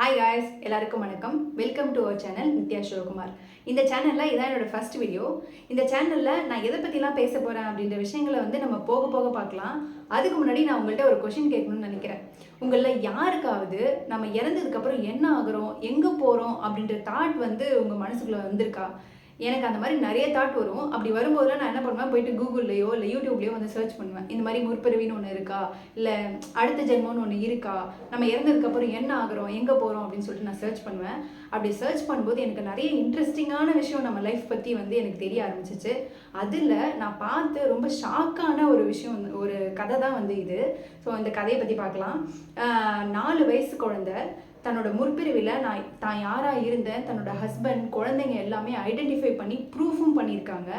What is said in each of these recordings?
Hi guys, எல்லாருக்கும் வணக்கம். Welcome to our channel Nithya Sivakumar. இந்த சேனலில் இதான் என்னோட ஃபர்ஸ்ட் வீடியோ. இந்த சேனலில் நான் எதை பற்றிலாம் பேச போகிறேன் அப்படின்ற விஷயங்களை நம்ம போக போக பார்க்கலாம். அதுக்கு முன்னாடி நான் உங்கள்கிட்ட ஒரு கொஷின் கேட்கணும்னு நினைக்கிறேன். உங்களில் யாருக்காவது நம்ம இறந்ததுக்கப்புறம் என்ன ஆகுறோம், எங்கே போகிறோம் அப்படின்ற தாட் உங்கள் மனசுக்குள்ளே வந்திருக்கா? எனக்கு அந்த மாதிரி நிறைய தாட் வரும். அப்படி வரும்போதெல்லாம் நான் என்ன பண்ணுவேன், போயிட்டு கூகுள்லையோ இல்லை யூடியூப்லேயோ சர்ச் பண்ணுவேன். இந்த மாதிரி முற்பிறவின்னு ஒன்று இருக்கா, இல்லை அடுத்த ஜென்மம்னு ஒன்று இருக்கா, நம்ம இறந்ததுக்கப்புறம் என்ன ஆகுறோம், எங்கே போகிறோம் அப்படின்னு சொல்லிட்டு நான் சர்ச் பண்ணுவேன். அப்படி சர்ச் பண்ணும்போது எனக்கு நிறைய இன்ட்ரெஸ்டிங்கான விஷயம் நம்ம லைஃப் பற்றி எனக்கு தெரிய ஆரம்பிச்சிச்சு. அதில் நான் பார்த்து ரொம்ப ஷாக்கான ஒரு விஷயம், ஒரு கதை தான் இது. ஸோ இந்த கதையை பற்றி பார்க்கலாம். 4 வயசு குழந்தை தன்னோட முற்பிரிவில் தான் யாராக இருந்தேன், தன்னோட ஹஸ்பண்ட், குழந்தைங்க எல்லாமே ஐடென்டிஃபை பண்ணி ப்ரூஃபும் பண்ணியிருக்காங்க.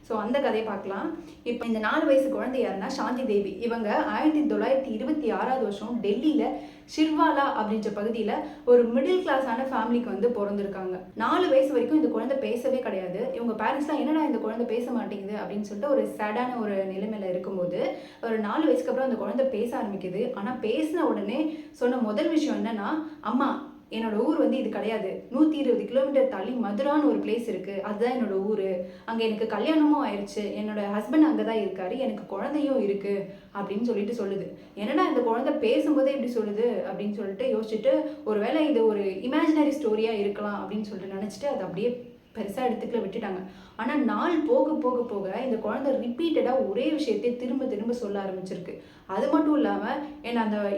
ஸோ அந்த கதையை பார்க்கலாம். இப்போ இந்த 4 வயசு குழந்தை யாருன்னா சாந்தி தேவி. இவங்க 1926 டெல்லியில் ஷிர்வாலா அப்படின்ற பகுதியில் ஒரு மிடில் கிளாஸான ஃபேமிலிக்கு பிறந்திருக்காங்க. 4 வயசு வரைக்கும் இந்த குழந்தை பேசவே கிடையாது. இவங்க பேரண்ட்ஸ்லாம் என்னடா இந்த குழந்தை பேச மாட்டேங்குது அப்படின்னு சொல்லிட்டு ஒரு சேடான ஒரு நிலைமையில் இருக்கும்போது ஒரு 4 வயசுக்கு அப்புறம் அந்த குழந்தை பேச ஆரம்பிக்குது. ஆனால் பேசின உடனே சொன்ன முதல் விஷயம் என்னன்னா, அம்மா என்னோட ஊர் இது கிடையாது, 120 கிலோமீட்டர் தள்ளி மதுரான்னு ஒரு பிளேஸ் இருக்குது, அதுதான் என்னோட ஊர், அங்கே எனக்கு கல்யாணமும் ஆயிடுச்சு, என்னோட ஹஸ்பண்ட் அங்கே தான் இருக்காரு, எனக்கு குழந்தையும் இருக்குது அப்படின்னு சொல்லிட்டு சொல்லுது. என்னடா இந்த குழந்தை பேசும்போதே எப்படி சொல்லுது அப்படின்னு சொல்லிட்டு யோசிச்சுட்டு, ஒருவேளை இது ஒரு இமேஜினரி ஸ்டோரியாக இருக்கலாம் அப்படின்னு சொல்லிட்டு நினச்சிட்டு அதை அப்படியே பெருசாக எடுத்துக்கல விட்டுட்டாங்க. ஆனால் நாள் போக போக போக இந்த குழந்தை ரிப்பீட்டடாக ஒரே விஷயத்தை திரும்ப திரும்ப சொல்ல ஆரம்பிச்சிருக்கு. அது மட்டும் இல்லாமல்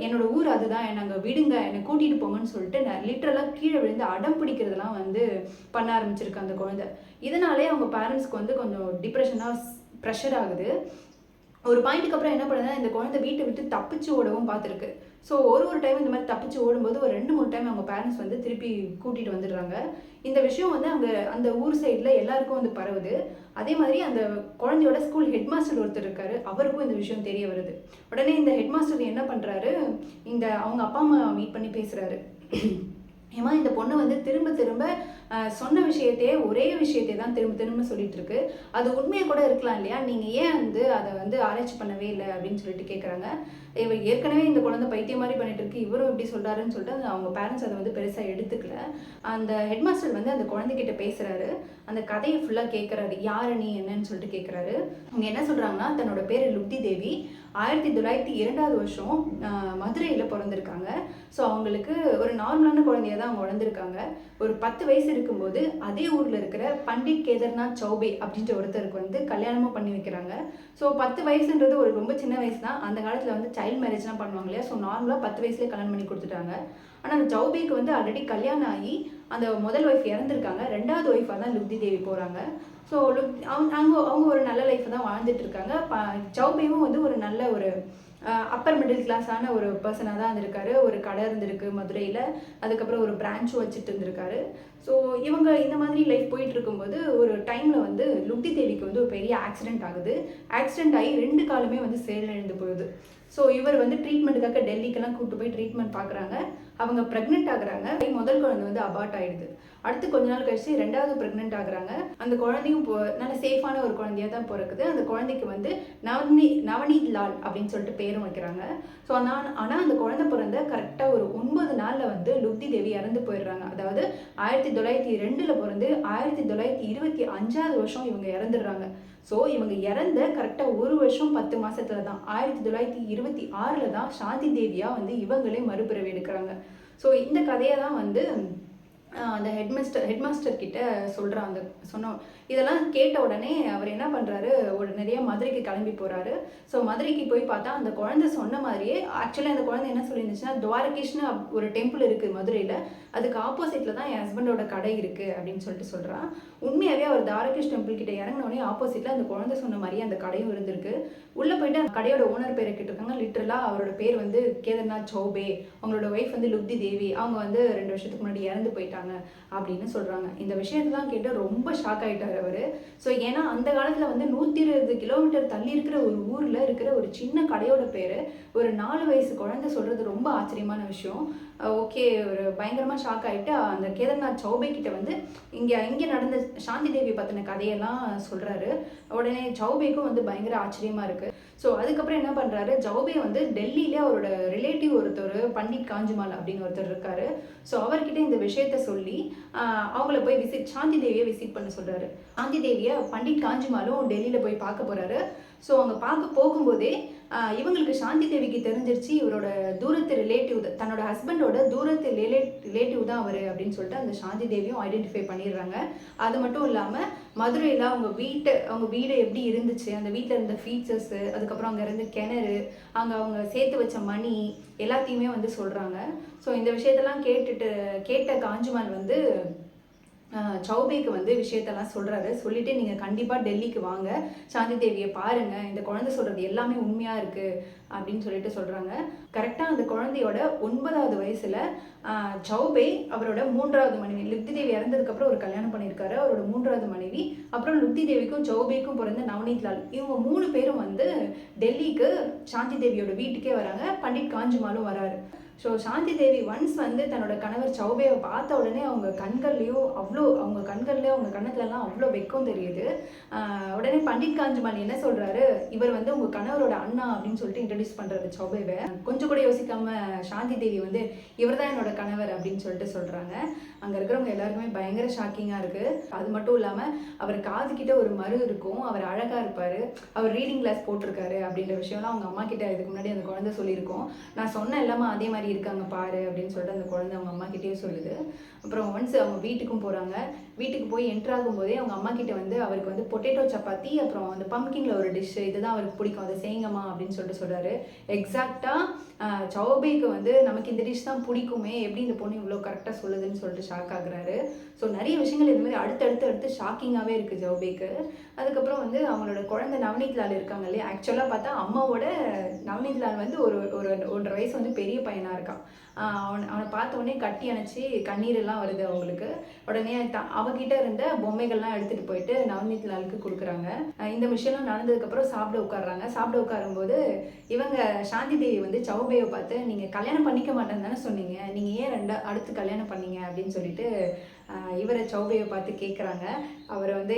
என்னோட ஊர் அதுதான், என்னை அங்கே விடுங்க, என்னை கூட்டிகிட்டு போங்கன்னு சொல்லிட்டு நான் லிட்டரலாக கீழே விழுந்து அடம் பிடிக்கிறதுலாம் பண்ண ஆரம்பிச்சிருக்கு அந்த குழந்தை. இதனாலே அவங்க பேரண்ட்ஸ்க்கு கொஞ்சம் டிப்ரெஷனாக ப்ரெஷர் ஆகுது. ஒரு பாயிண்ட்டுக்கு அப்புறம் என்ன பண்ணுதுன்னா, இந்த குழந்தை வீட்டை விட்டு தப்பிச்சு ஓடவும் பார்த்துருக்கு. ஸோ ஒரு டைம் இந்த மாதிரி தப்பிச்சு ஓடும்போது ஒரு 2-3 டைம் அவங்க பேரண்ட்ஸ் திருப்பி கூட்டிகிட்டு வந்துடுறாங்க. இந்த விஷயம் அங்கே அந்த ஊர் சைடில் எல்லாருக்கும் பரவுது. அதே மாதிரி அந்த குழந்தையோட ஸ்கூல் ஹெட்மாஸ்டர் ஒருத்தர் இருக்காரு, அவருக்கும் இந்த விஷயம் தெரிய வருது. உடனே இந்த ஹெட்மாஸ்டர் என்ன பண்ணுறாரு, அவங்க அப்பா அம்மா மீட் பண்ணி பேசுகிறாரு. ஏமா இந்த பொண்ணு திரும்ப திரும்ப சொன்ன விஷயத்தையே ஒரே விஷயத்தை தான் திரும்ப திரும்ப சொல்லிட்டு இருக்கு, அது உண்மையை கூட இருக்கலாம் இல்லையா, நீங்கள் ஏன் அதை ஆராய்ச்சி பண்ணவே இல்லை அப்படின்னு சொல்லிட்டு கேட்குறாங்க. இவர் ஏற்கனவே இந்த குழந்தை பைத்தியம் மாதிரி பண்ணிட்டு இருக்கு, இவரும் இப்படி சொல்கிறாருன்னு சொல்லிட்டு அவங்க பேரண்ட்ஸ் அதை பெருசாக எடுத்துக்கல. அந்த ஹெட்மாஸ்டர் அந்த குழந்தைகிட்ட பேசுகிறாரு, அந்த கதையை ஃபுல்லாக கேட்குறாரு. யார் நீ என்னன்னு சொல்லிட்டு கேட்குறாரு. அவங்க என்ன சொல்கிறாங்கன்னா, தன்னோட பேர் லுப்தி தேவி, 1902 மதுரையில் பிறந்திருக்காங்க. ஸோ அவங்களுக்கு ஒரு நார்மலான குழந்தைய தான் அவங்க வளர்ந்துருக்காங்க. ஒரு 10 வயசு இருக்கும்போது அதே ஊரில் இருக்கிற பண்டிட் கேதர்நாத் சௌபே அப்படின்ற ஒருத்தருக்கு கல்யாணமும் பண்ணி வைக்கிறாங்க. ஸோ 10 வயசுன்றது ஒரு ரொம்ப சின்ன வயசு தான். அந்த காலத்தில் சைல்டு மேரேஜ்லாம் பண்ணுவாங்க இல்லையா. ஸோ நார்மலாக 10 வயசுலேயே கல்யாணம் பண்ணி கொடுத்துட்டாங்க. ஆனால் அந்த சௌபேக்கு ஆல்ரெடி கல்யாணம் ஆகி அந்த முதல் ஒய்ஃப் இறந்துருக்காங்க. 2வது ஒய்ஃபாக தான் லுப்தி தேவி போகிறாங்க. ஸோ அவங்க ஒரு நல்ல லைஃப்பை தான் வாழ்ந்துட்டு இருக்காங்க. சௌபேவும் ஒரு நல்ல ஒரு அப்பர் மிடில் கிளாஸான ஒரு பர்சனாக தான் இருந்திருக்காரு. ஒரு கடை இருந்திருக்கு மதுரையில், அதுக்கப்புறம் ஒரு பிரான்ச்சும் வச்சுட்டு இருந்திருக்காரு. ஸோ இவங்க இந்த மாதிரி லைஃப் போயிட்டு இருக்கும்போது ஒரு டைமில் லுப்தி தேவிக்கு ஒரு பெரிய ஆக்சிடென்ட் ஆகுது. ஆக்சிடென்ட் ஆகி 2 காலுமே செயலிழந்து போகுது. ஸோ இவர் ட்ரீட்மெண்ட்டுக்காக டெல்லிக்கெல்லாம் கூப்பிட்டு போய் ட்ரீட்மெண்ட் பார்க்குறாங்க. அவங்க ப்ரெக்னென்ட் ஆகுறாங்க. முதல் குழந்தை அபார்ட் ஆகிடுது. அடுத்து கொஞ்ச நாள் கழிச்சு 2வது ப்ரெக்னென்ட் ஆகுறாங்க. அந்த குழந்தையும் நல்ல சேஃபான ஒரு குழந்தையாக தான் பிறக்குது. அந்த குழந்தைக்கு நவநீத் லால் அப்படின்னு சொல்லிட்டு பேரும் வைக்கிறாங்க. ஸோ ஆனால் அந்த குழந்தை பிறந்த கரெக்டாக ஒரு 9 நாளில் லுப்தி தேவி இறந்து போயிடுறாங்க. அதாவது 1902 பிறந்து 1925 இவங்க இறந்துடுறாங்க. ஸோ இவங்க இறந்த கரெக்டாக 1 வருஷம் 10 மாதத்துல தான் 1926 தான் சாந்தி தேவியாக இவங்களே மறுபிறவி எடுக்கிறாங்க. ஸோ இந்த கதையை தான் அந்த ஹெட்மாஸ்டர் கிட்ட சொன்னோம். இதெல்லாம் கேட்ட உடனே அவர் என்ன பண்ணுறாரு, ஒரு நிறைய மதுரைக்கு கிளம்பி போகிறாரு. ஸோ மதுரைக்கு போய் பார்த்தா அந்த குழந்தை சொன்ன மாதிரியே ஆக்சுவலி அந்த குழந்தை என்ன சொல்லியிருந்துச்சுன்னா, துவாரகேஷ்னு ஒரு டெம்பிள் இருக்குது மதுரையில், அதுக்கு ஆப்போசிட்டில் தான் என் ஹஸ்பண்டோட கடை இருக்குது அப்படின்னு சொல்லிட்டு சொல்கிறான். உண்மையாகவே அவர் துவாரகேஷ் டெம்பிள் கிட்ட இறங்கினோடனே ஆப்போசிட்டில் அந்த குழந்தை சொன்ன மாதிரியே அந்த கடையும் இருந்திருக்கு. உள்ளே போயிட்டு அந்த கடையோட ஓனர் பேரை கேட்டிருக்காங்க. லிட்டரலாக அவரோட பேர் கேதர்நாத் சௌபே, அவங்களோட ஒய்ஃப் லுப்தி தேவி, அவங்க 2 வருஷத்துக்கு முன்னாடி இறந்து போயிட்டாங்க அப்படின்னு சொல்றாங்க. இந்த விஷயத்தான் கேட்டு ரொம்ப ஷாக் ஆயிட்டாரு அவரு. ஸோ ஏன்னா அந்த காலத்துல 120 கிலோமீட்டர் தள்ளி இருக்கிற ஒரு ஊர்ல இருக்கிற ஒரு சின்ன கடையோட பேரு ஒரு 4 வயசு குழந்தை சொல்றது ரொம்ப ஆச்சரியமான விஷயம். ஓகே, ஒரு பயங்கரமா ஷாக் ஆயிட்டு அந்த கேதர்நாத் சௌபே கிட்ட இங்க நடந்த சாந்தி தேவி பத்தின கதையெல்லாம் சொல்றாரு. உடனே சௌபேக்கும் பயங்கர ஆச்சரியமா இருக்கு. ஸோ அதுக்கப்புறம் என்ன பண்ணுறாரு, சௌபே வந்து டெல்லியிலே அவரோட ரிலேட்டிவ் ஒருத்தர் பண்டிட் காஞ்சுமால் அப்படின்னு ஒருத்தர் இருக்காரு. ஸோ அவர்கிட்ட இந்த விஷயத்த சொல்லி அவங்கள போய் சாந்தி தேவியை விசிட் பண்ண சொல்கிறாரு. சாந்தி தேவியை பண்டிட் காஞ்சுமாலும் டெல்லியில் போய் பார்க்க போகிறாரு. ஸோ அவங்க பார்க்க போகும்போதே இவங்களுக்கு சாந்தி தேவிக்கு தெரிஞ்சிருச்சு இவரோட தூரத்து ரிலேட்டிவ், தன்னோட ஹஸ்பண்டோட தூரத்து ரிலேட்டிவ் தான் அவர் அப்படின்னு சொல்லிட்டு அந்த சாந்தி தேவியும் ஐடென்டிஃபை பண்ணிடுறாங்க. அது மட்டும் இல்லாமல் மதுரையில் அவங்க வீடு எப்படி இருந்துச்சு, அந்த வீட்டில் இருந்த ஃபீச்சர்ஸு, அதுக்கப்புறம் அங்கே இருந்த கிணறு, அங்கே அவங்க சேர்த்து வச்ச மணி எல்லாத்தையுமே வந்து சொல்கிறாங்க. ஸோ இந்த விஷயத்தெல்லாம் கேட்ட காஞ்சுமால் வந்து சௌபேக்கு வந்து விஷயத்தெல்லாம் சொல்கிறாரு. சொல்லிவிட்டு நீங்கள் கண்டிப்பாக டெல்லிக்கு வாங்க, சாந்தி தேவியை பாருங்கள், இந்த குழந்தை சொல்கிறது எல்லாமே உண்மையாக இருக்குது அப்படின்னு சொல்லிட்டு சொல்கிறாங்க. கரெக்டாக அந்த குழந்தையோட 9வது வயசில் சௌபே அவரோட 3வது மனைவி லுப்தி தேவி இறந்ததுக்கப்புறம் ஒரு கல்யாணம் பண்ணியிருக்காரு. அவரோட 3வது மனைவி, அப்புறம் லுப்தி தேவிக்கும் சௌபேக்கும் பிறந்த நவநீத் லால், இவங்க 3 பேரும் வந்து டெல்லிக்கு சாந்தி தேவியோட வீட்டுக்கே வராங்க. பண்டிட் காஞ்சுமாலும் வராரு. ஸோ சாந்தி தேவி ஒன்ஸ் வந்து தன்னோட கணவர் சௌபேவை பார்த்த உடனே அவங்க கண்கள்லேயும் அவங்க கண்ணத்துலலாம் அவ்வளோ வெக்கம் தெரியுது. உடனே பண்டிட் காஞ்சுமால் என்ன சொல்கிறாரு, இவர் வந்து உங்கள் கணவரோட அண்ணா அப்படின்னு சொல்லிட்டு இன்ட்ரடியூஸ் பண்ணுறாரு சௌபேவை. கொஞ்சம் கூட யோசிக்காம சாந்தி தேவி வந்து இவர் தான் என்னோட கணவர் அப்படின்னு சொல்லிட்டு சொல்கிறாங்க. அங்கே இருக்கிறவங்க எல்லாருக்குமே பயங்கர ஷாக்கிங்காக இருக்குது. அது மட்டும் இல்லாமல் அவர் காதுகிட்ட ஒரு மரு இருக்கும், அவர் அழகாக இருப்பார், அவர் ரீடிங் கிளாஸ் போட்டிருக்காரு அப்படின்ற விஷயம்லாம் அவங்க அம்மா கிட்ட இதுக்கு முன்னாடி அந்த குழந்தை சொல்லியிருக்கோம். நான் சொன்ன எல்லாமே அதே மாதிரி இருக்காங்க பாரு அப்படின்னு சொல்லிட்டு அந்த குழந்தை அவங்க அம்மா கிட்டேயே சொல்லுது. அப்புறம் ஒன்ஸ் அவங்க வீட்டுக்கும் போகிறாங்க. வீட்டுக்கு போய் என்ட்ரு ஆகும்போதே அவங்க அம்மா கிட்ட வந்து அவருக்கு வந்து பொட்டேட்டோ சப்பாத்தி, அப்புறம் அந்த பம்கினில் ஒரு டிஷ்ஷு, இதுதான் அவருக்கு பிடிக்கும், அதை செய்யுங்கம்மா அப்படின்னு சொல்லிட்டு சொல்கிறாரு. எக்ஸாக்டாக சௌபேக்கு வந்து நமக்கு இந்த டிஷ் தான் பிடிக்குமே, எப்படி இந்த பொண்ணு இவ்வளோ கரெக்டாக சொல்லுதுன்னு சொல்லிட்டு ஷாக் ஆகுறாரு. ஸோ நிறைய விஷயங்கள் இது மாதிரி அடுத்து ஷாக்கிங்காகவே இருக்குது சௌபேக்கு. அதுக்கப்புறம் வந்து அவங்களோட குழந்தை நவநீத் லால் இருக்காங்க இல்லையா, ஆக்சுவலாக பார்த்தா அம்மாவோட நவநீத் லால் வந்து ஒரு 1.5 வயசு வந்து பெரிய பையனாக இருக்கான். அவனை பார்த்த உடனே கட்டி அணைச்சி கண்ணீரெல்லாம் வருது அவங்களுக்கு. உடனே அவகிட்ட இருந்த பொம்மைகள்லாம் எடுத்துகிட்டு போயிட்டு நவநீத் லாலுக்கு கொடுக்குறாங்க. இந்த விஷயம்லாம் நடந்ததுக்கப்புறம் சாப்பிட உட்காடுறாங்க. சாப்பிட உட்காரும்போது இவங்க சாந்தி தேவி வந்து சௌபேவை பார்த்து, நீங்கள் கல்யாணம் பண்ணிக்க மாட்டேன்னு தானே சொன்னீங்க, நீங்கள் ஏன் அடுத்து கல்யாணம் பண்ணீங்க அப்படின்னு சொல்லிட்டு இவரை சௌபேவை பார்த்து கேட்குறாங்க. அவர் வந்து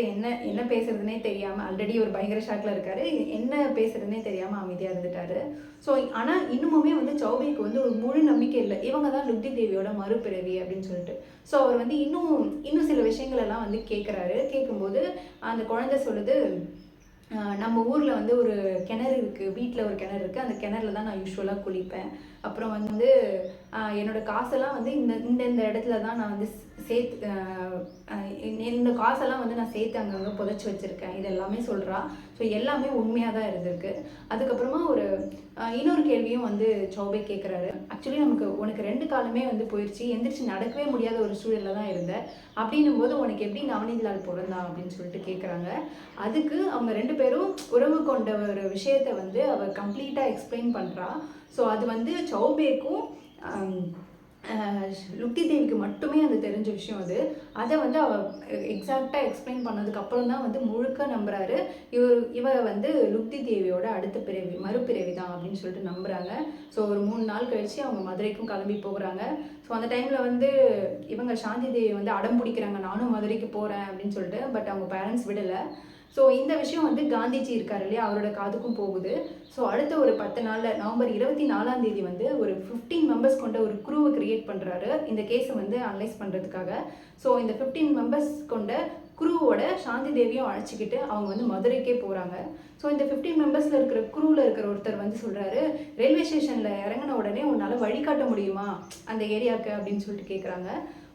என்ன பேசுறதுனே தெரியாமல், ஆல்ரெடி ஒரு பயங்கர ஷாக்கில் இருக்காரு, என்ன பேசுறதுனே தெரியாமல் அமைதியாக இருந்துட்டாரு. ஸோ ஆனால் இன்னுமுமே வந்து சௌபேக்கு வந்து ஒரு முழு நம்பிக்கை இல்லை, இவங்க தான் லுப்தி தேவியோட மறுபிறவி அப்படின்னு சொல்லிட்டு. ஸோ அவர் வந்து இன்னும் சில விஷயங்களெல்லாம் வந்து கேட்குறாரு. கேட்கும்போது அந்த குழந்தை சொல்லுது, நம்ம ஊரில் வந்து ஒரு கிணறு இருக்குது, வீட்டில் ஒரு கிணறு இருக்குது, அந்த கிணறுல தான் நான் யூஸ்வலாக குளிப்பேன். அப்புறம் வந்து என்னோடய காசெல்லாம் வந்து இந்த இடத்துல தான் நான் வந்து இந்த காசெல்லாம் வந்து நான் சேர்த்து அங்கங்கே புதைச்சி வச்சுருக்கேன், இது எல்லாமே சொல்கிறா. ஸோ எல்லாமே உண்மையாக தான் இருந்திருக்கு. அதுக்கப்புறமா இன்னொரு கேள்வியும் வந்து சௌபே கேட்குறாரு. ஆக்சுவலி உனக்கு 2 காலமே வந்து போயிடுச்சு, எந்திரிச்சு நடக்கவே முடியாத ஒரு சூழலில் தான் இருந்தேன், அப்படின்னும் போது உனக்கு எப்படி நவநீத் லால் பிறந்தான் அப்படின்னு சொல்லிட்டு கேட்குறாங்க. அதுக்கு அவங்க 2 பேரும் உறவு கொண்ட ஒரு விஷயத்தை வந்து அவள் கம்ப்ளீட்டாக எக்ஸ்பிளைன் பண்ணுறா. ஸோ அது வந்து சௌபேக்கும் லுப்தி தேவிக்கு மட்டுமே அது தெரிஞ்ச விஷயம். அதை வந்து அவள் எக்ஸாக்டாக எக்ஸ்பிளைன் பண்ணதுக்கப்புறம் தான் வந்து முழுக்க நம்புறாரு. இவ வந்து லுப்தி தேவியோட அடுத்த மறுபிறவி தான் அப்படின்னு சொல்லிட்டு நம்புகிறாங்க. ஸோ ஒரு 3 நாள் கழித்து அவங்க மதுரைக்கும் கிளம்பி போகிறாங்க. ஸோ அந்த டைமில் வந்து இவங்க சாந்தி தேவி வந்து அடம் பிடிக்கிறாங்க, நானும் மதுரைக்கு போகிறேன் அப்படின்னு சொல்லிட்டு. பட் அவங்க பேரண்ட்ஸ் விடலை. ஸோ இந்த விஷயம் வந்து காந்திஜி இருக்கார் இல்லையா, அவரோட காதுக்கும் போகுது. ஸோ அடுத்த ஒரு 10 நாளில் நவம்பர் 24ஆம் தேதி வந்து ஒரு 15 மெம்பர்ஸ் கொண்ட ஒரு குரூவை கிரியேட் பண்ணுறாரு இந்த கேஸை வந்து அனலைஸ் பண்ணுறதுக்காக. ஸோ இந்த 15 மெம்பர்ஸ் கொண்ட குரூவோட சாந்தி தேவியும் அழைச்சிக்கிட்டு அவங்க வந்து மதுரைக்கே போகிறாங்க. ஸோ இந்த 15 மெம்பர்ஸில் இருக்கிற குரூவில் இருக்கிற ஒருத்தர் வந்து சொல்கிறாரு, ரயில்வே ஸ்டேஷனில் இறங்கின உடனே உன்னால் வழிகாட்ட முடியுமா அந்த ஏரியாவுக்கு அப்படின்னு சொல்லிட்டு கேட்குறாங்க.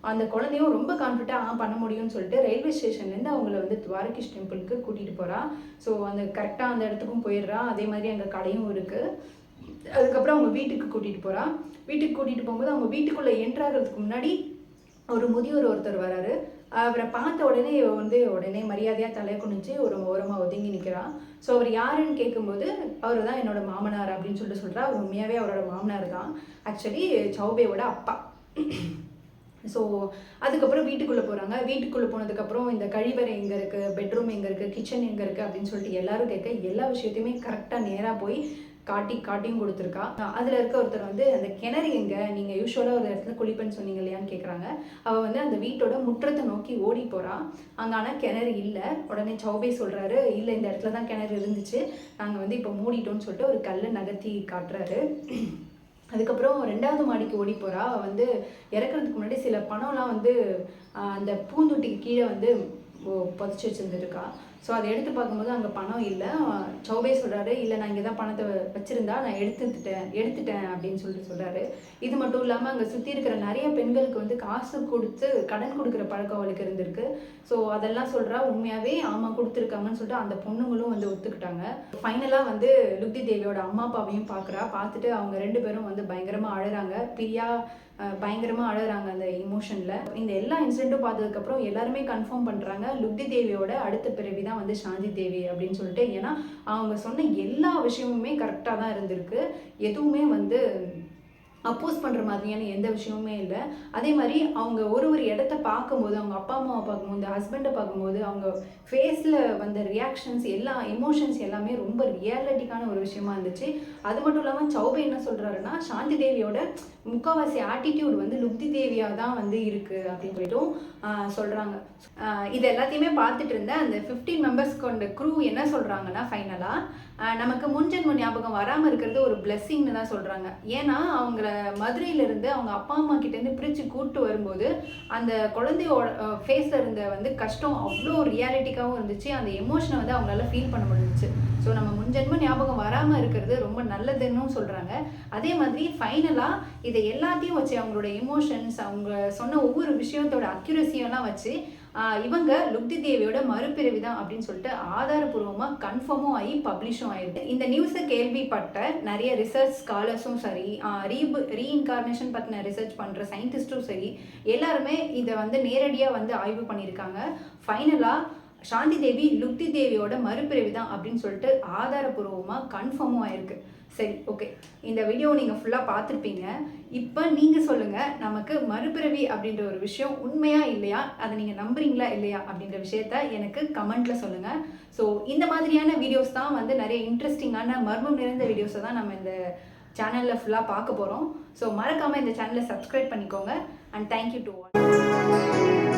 அந்த குழந்தையும் ரொம்ப கான்ஃபிடென்ட்டாக பண்ண முடியும்னு சொல்லிட்டு ரயில்வே ஸ்டேஷன்லேருந்து அவங்கள வந்து துவாரகிஷ் டெம்பிளுக்கு கூட்டிகிட்டு போகிறா. ஸோ கரெக்டாக அந்த இடத்துக்கும் போயிடுறா. அதே மாதிரி அங்கே கடையும் இருக்குது. அதுக்கப்புறம் அவங்க வீட்டுக்கு கூட்டிகிட்டு போகிறா. வீட்டுக்கு கூட்டிகிட்டு போகும்போது அவங்க வீட்டுக்குள்ளே என்ட்ராகிறதுக்கு முன்னாடி ஒரு முதியோர் ஒருத்தர் வராரு. அவரை பார்த்த உடனே உடனே மரியாதையாக தலையை குனிஞ்சு ஒரு ஓரமாக ஒதுங்கி நிற்கிறான். ஸோ அவர் யாருன்னு கேட்கும்போது அவர் தான் என்னோட மாமனார் அப்படின்னு சொல்லிட்டு சொல்கிறா. அவர் உண்மையாகவே அவரோட மாமனார் தான், ஆக்சுவலி சௌபேவோட அப்பா. ஸோ அதுக்கப்புறம் வீட்டுக்குள்ளே போகிறாங்க. வீட்டுக்குள்ளே போனதுக்கப்புறம் இந்த கழிவறை எங்கே இருக்குது, பெட்ரூம் எங்கே இருக்குது, கிச்சன் எங்கே இருக்குது அப்படின்னு சொல்லிட்டு எல்லாரும் கேட்க எல்லா விஷயத்தையுமே கரெக்டாக நேராக போய் காட்டியும் கொடுத்துருக்கா. அதில் இருக்க ஒருத்தர் வந்து அந்த கிணறு எங்கே, நீங்கள் யூஸ்வலாக ஒரு இடத்துல குளிப்பேன்னு சொன்னீங்க இல்லையான்னு கேட்குறாங்க. அவள் வந்து அந்த வீட்டோட முற்றத்தை நோக்கி ஓடி போகிறா. அங்கே ஆனால் கிணறு இல்லை. உடனே சௌபே சொல்கிறாரு, இல்லை இந்த இடத்துல தான் கிணறு இருந்துச்சு, நாங்கள் வந்து இப்போ மூடிட்டோம்னு சொல்லிட்டு ஒரு கல்லை நகர்த்தி காட்டுறாரு. அதுக்கப்புறம் 2வது மாடிக்கு ஓடி போகிறா. வந்து இறக்குறதுக்கு முன்னாடி சில பணம்லாம் வந்து அந்த பூந்தொட்டிக்கு கீழே வந்து புதைச்சி வச்சுருந்துருக்கா. ஸோ அதை எடுத்து பார்க்கும்போது அங்கே பணம் இல்லை. சௌபே சொல்கிறாரு, இல்லை நான் இங்கே தான் பணத்தை வச்சுருந்தா, நான் எடுத்துட்டேன் அப்படின்னு சொல்கிறாரு. இது மட்டும் இல்லாமல் அங்கே சுற்றி இருக்கிற நிறைய பெண்களுக்கு வந்து காசு கொடுத்து கடன் கொடுக்குற பழக்கம் அவளுக்கு இருந்திருக்கு. ஸோ அதெல்லாம் சொல்கிறா. உண்மையாகவே ஆமாம் கொடுத்துருக்காங்கன்னு சொல்லிட்டு அந்த பொண்ணுங்களும் வந்து ஒத்துக்கிட்டாங்க. ஃபைனலாக வந்து லுப்தி தேவியோட அம்மா அப்பாவையும் பார்த்துட்டு அவங்க 2 பேரும் வந்து பயங்கரமாக அழுறாங்க. பிரியா பயங்கரமாக அழுறாங்க அந்த இமோஷனில். இந்த எல்லா இன்சிடென்ட்டும் பார்த்ததுக்கப்புறம் எல்லாருமே கன்ஃபார்ம் பண்ணுறாங்க, லுப்தி தேவியோட அடுத்த பிறவி தான் வந்து சாந்தி தேவி அப்படின்னு சொல்லிட்டு. ஏன்னா அவங்க சொன்ன எல்லா விஷயமுமே கரெக்டாக தான் இருந்திருக்கு. எதுவுமே வந்து அப்போஸ் பண்ணுற மாதிரியான எந்த விஷயமுமே இல்லை. அதே மாதிரி அவங்க ஒரு இடத்த பார்க்கும்போது, அவங்க அப்பா அம்மாவை பார்க்கும்போது, ஹஸ்பண்டை பார்க்கும்போது, அவங்க ஃபேஸில் வந்த ரியாக்ஷன்ஸ், எல்லா எமோஷன்ஸ் எல்லாமே ரொம்ப ரியாலிட்டிக்கான ஒரு விஷயமா இருந்துச்சு. அது மட்டும் இல்லாமல் சௌபே என்ன சொல்கிறாருன்னா, சாந்தி தேவியோட முக்கால்வாசி ஆட்டிடியூட் வந்து லுப்தி தேவியாக தான் வந்து இருக்குது அப்படின்னு சொல்லிட்டும் சொல்கிறாங்க. இது எல்லாத்தையுமே பார்த்துட்டு இருந்த அந்த 15 மெம்பர்ஸ் கொண்ட க்ரூ என்ன சொல்கிறாங்கன்னா, ஃபைனலாக நமக்கு முன்ஜென்ம ஞாபகம் வராமல் இருக்கிறது ஒரு பிளெஸ்ஸிங்னு தான் சொல்கிறாங்க. ஏன்னா அவங்கள மதுரையிலேருந்து அவங்க அப்பா அம்மா கிட்டேருந்து பிரித்து கூப்பிட்டு வரும்போது அந்த குழந்தையோட ஃபேஸில் இருந்த வந்து கஷ்டம் அவ்வளோ ரியாலிட்டிக்காகவும் இருந்துச்சு. அந்த எமோஷனை வந்து அவங்களால ஃபீல் பண்ண முடிஞ்சிச்சு. ஸோ நம்ம முன்ஜென்ம ஞாபகம் வராமல் இருக்கிறது ரொம்ப நல்லதுன்னு சொல்கிறாங்க. அதே மாதிரி ஃபைனலாக இதை எல்லாத்தையும் வச்சு அவங்களோட எமோஷன்ஸ், அவங்க சொன்ன ஒவ்வொரு விஷயத்தோட அக்யூரஸியெல்லாம் வச்சு இவங்க லுப்தி தேவியோட மறுபிறவி தான் அப்படின்னு சொல்லிட்டு ஆதாரபூர்வமாக கன்ஃபார்மும் ஆகி பப்ளிஷும் ஆயிருக்கு. இந்த நியூஸை கேள்விப்பட்ட நிறைய ரிசர்ச் ஸ்காலர்ஸும் சரி, ரீஇன்கார்னேஷன் பற்றின ரிசர்ச் பண்ணுற சயின்டிஸ்ட்டும் சரி, எல்லாருமே இதை வந்து நேரடியாக வந்து ஆய்வு பண்ணியிருக்காங்க. ஃபைனலாக சாந்தி தேவி லுப்தி தேவியோட மறுபிறவி தான் அப்படின்னு சொல்லிட்டு ஆதாரபூர்வமாக கன்ஃபார்மும் ஆயிருக்கு. சரி, ஓகே, இந்த வீடியோ நீங்கள் ஃபுல்லாக பார்த்துருப்பீங்க. இப்போ நீங்கள் சொல்லுங்கள், நமக்கு மறுபிறவி அப்படின்ற ஒரு விஷயம் உண்மையா இல்லையா, அதை நீங்கள் நம்புறீங்களா இல்லையா அப்படின்ற விஷயத்த எனக்கு கமெண்ட்டில் சொல்லுங்கள். ஸோ இந்த மாதிரியான வீடியோஸ் தான் வந்து நிறைய இன்ட்ரெஸ்டிங்கான மர்மம் நிறைந்த வீடியோஸை தான் நம்ம இந்த சேனலில் ஃபுல்லாக பார்க்க போகிறோம். ஸோ மறக்காமல் இந்த சேனலை சப்ஸ்கிரைப் பண்ணிக்கோங்க. And thank you to all.